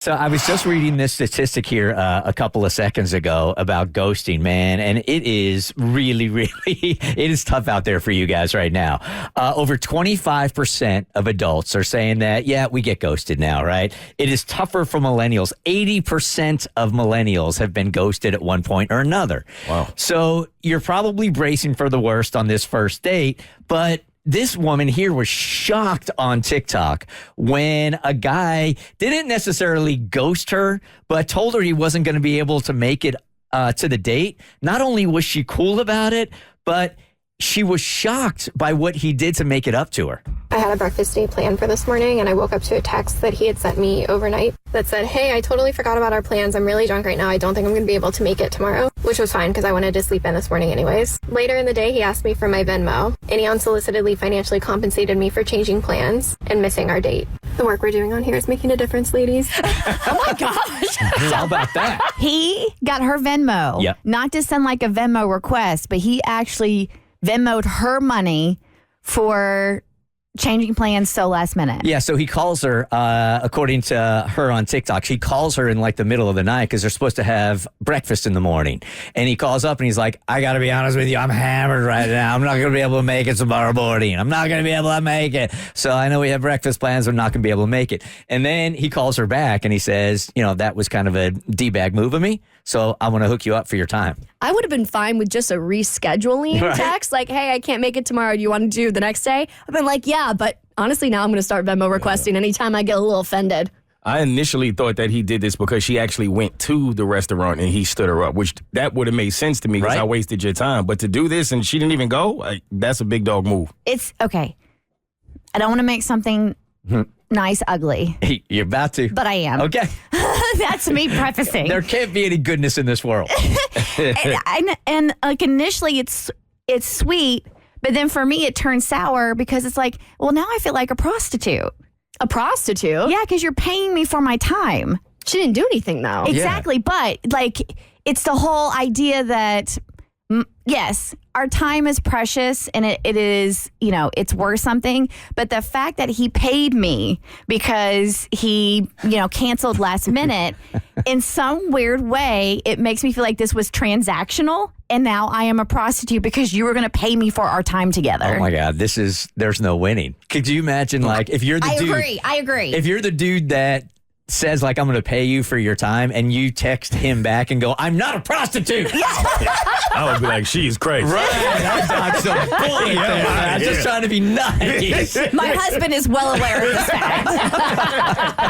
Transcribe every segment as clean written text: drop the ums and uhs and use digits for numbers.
So I was just reading this statistic here a couple of seconds ago about ghosting, man, and it is really, it is tough out there for you guys right now. Over 25% of adults are saying that, yeah, we get ghosted now, right? It is tougher for millennials. 80% of millennials have been ghosted at one point or another. Wow. So you're probably bracing for the worst on this first date, but this woman here was shocked on TikTok when a guy didn't necessarily ghost her, but told her he wasn't going to be able to make it to the date. Not only was she cool about it, but she was shocked by what he did to make it up to her. I had a breakfast date planned for this morning, and I woke up to a text that he had sent me overnight that said, "Hey, I totally forgot about our plans. I'm really drunk right now. I don't think I'm going to be able to make it tomorrow," which was fine because I wanted to sleep in this morning anyways. Later in the day, he asked me for my Venmo, and he unsolicitedly financially compensated me for changing plans and missing our date. The work we're doing on here is making a difference, ladies. Oh my gosh. How about that? He got her Venmo. Yep. Not to send like a Venmo request, but he actually Venmo'd her money for changing plans so last minute. Yeah, so he calls her, according to her on TikTok, he calls her in like the middle of the night because they're supposed to have breakfast in the morning. And he calls up and he's like, I got to be honest with you, I'm hammered right now. I'm not going to be able to make it tomorrow morning. I'm not going to be able to make it. So I know we have breakfast plans. I'm not going to be able to make it. And then he calls her back and he says, you know, that was kind of a D-bag move of me. So I want to hook you up for your time. I would have been fine with just a rescheduling Right. text, like, hey, I can't make it tomorrow. Do you want to do the next day? I've been like, yeah, but honestly, now I'm going to start Venmo requesting anytime I get a little offended. I initially thought that he did this because she actually went to the restaurant and he stood her up, which that would have made sense to me because Right. I wasted your time. But to do this and she didn't even go, that's a big dog move. It's okay. I don't want to make something nice ugly, Hey, you're about to. but I am. Okay. That's me prefacing. There can't be any goodness in this world. and like initially it's sweet, but then for me it turns sour because it's like, well, now I feel like a prostitute. A prostitute? Yeah, because you're paying me for my time. She didn't do anything, though. Exactly, but like it's the whole idea that yes, our time is precious and it is, you know, it's worth something. But the fact that he paid me because he, you know, canceled last minute, in some weird way, it makes me feel like this was transactional. And now I am a prostitute because you were going to pay me for our time together. Oh my God, there's no winning. Could you imagine, like, if you're the dude. I agree. If you're the dude that says, like, I'm going to pay you for your time, and you text him back and go, I'm not a prostitute. I would be like, she's crazy. Right. I'm so bullied there. I'm just trying to be nice. My husband is well aware of this fact.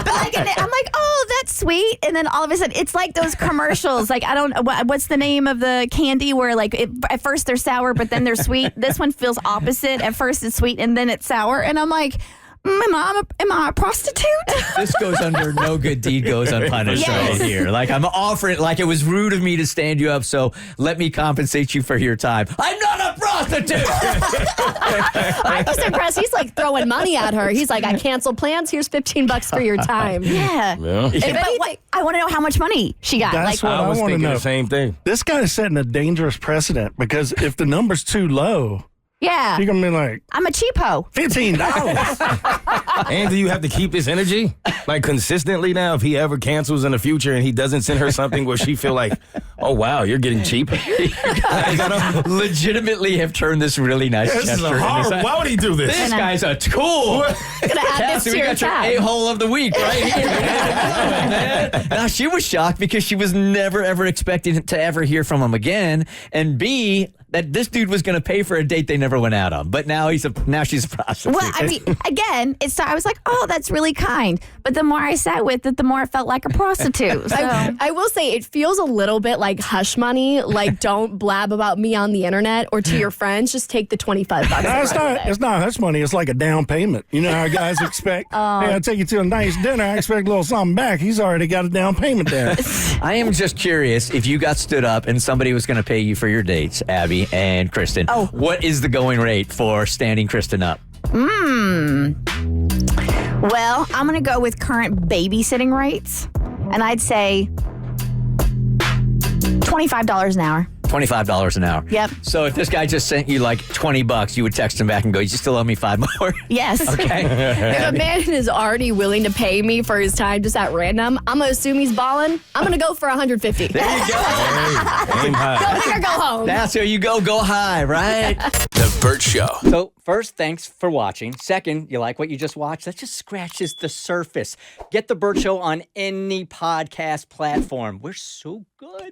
But like, and I'm like, oh, that's sweet. And then all of a sudden, it's like those commercials. Like, I don't, what's the name of the candy where like at first they're sour, but then they're sweet. This one feels opposite. At first it's sweet and then it's sour. And I'm like, am I a prostitute? This goes under no good deed goes unpunished Yes. right here. Like, I'm offering, like, it was rude of me to stand you up, so let me compensate you for your time. I'm not a prostitute! I'm just impressed. He's like throwing money at her. He's like, I canceled plans. Here's $15 for your time. Yeah. But I want to know how much money she got. That's Like, what I I was want to thinking know. the same thing. This guy is setting a dangerous precedent because if the number's too low, yeah. you're going to be like, I'm a cheapo. $15. And do you have to keep this energy like consistently now? If he ever cancels in the future and he doesn't send her something where she feel like, oh wow, you're getting cheap. Legitimately have turned this really nice This is gesture. a hard. into- Why would he do this? This guy's a tool. Gonna add Cassie, this to we your got your tab. a-hole of the week right here. Man. Now, she was shocked because she was never, ever expecting to ever hear from him again. And B, that this dude was going to pay for a date they never went out on. But now she's a prostitute. Well, I mean, again, I was like, oh, that's really kind. But the more I sat with it, the more I felt like a prostitute. So. I will say it feels a little bit like hush money. Like, don't blab about me on the internet or to your friends. Just take the $25. No, it's not hush money. It's like a down payment. You know how guys expect, hey, I'll take you to a nice dinner. I expect a little something back. He's already got a down payment there. I am just curious if you got stood up and somebody was going to pay you for your dates, Abby and Kristen. Oh. What is the going rate for standing Kristen up? Well, I'm going to go with current babysitting rates. And I'd say $25 an hour. $25 an hour. Yep. So if this guy just sent you like $20, you would text him back and go, you still owe me 5 more? Yes. Okay. If a man is already willing to pay me for his time just at random, I'm going to assume he's balling. I'm going to go for 150. There you go. Hey, aim high. Go big or go home. That's where you go high, right? The Bert Show. So first, thanks for watching. Second, you like what you just watched? That just scratches the surface. Get the Bert Show on any podcast platform. We're so good.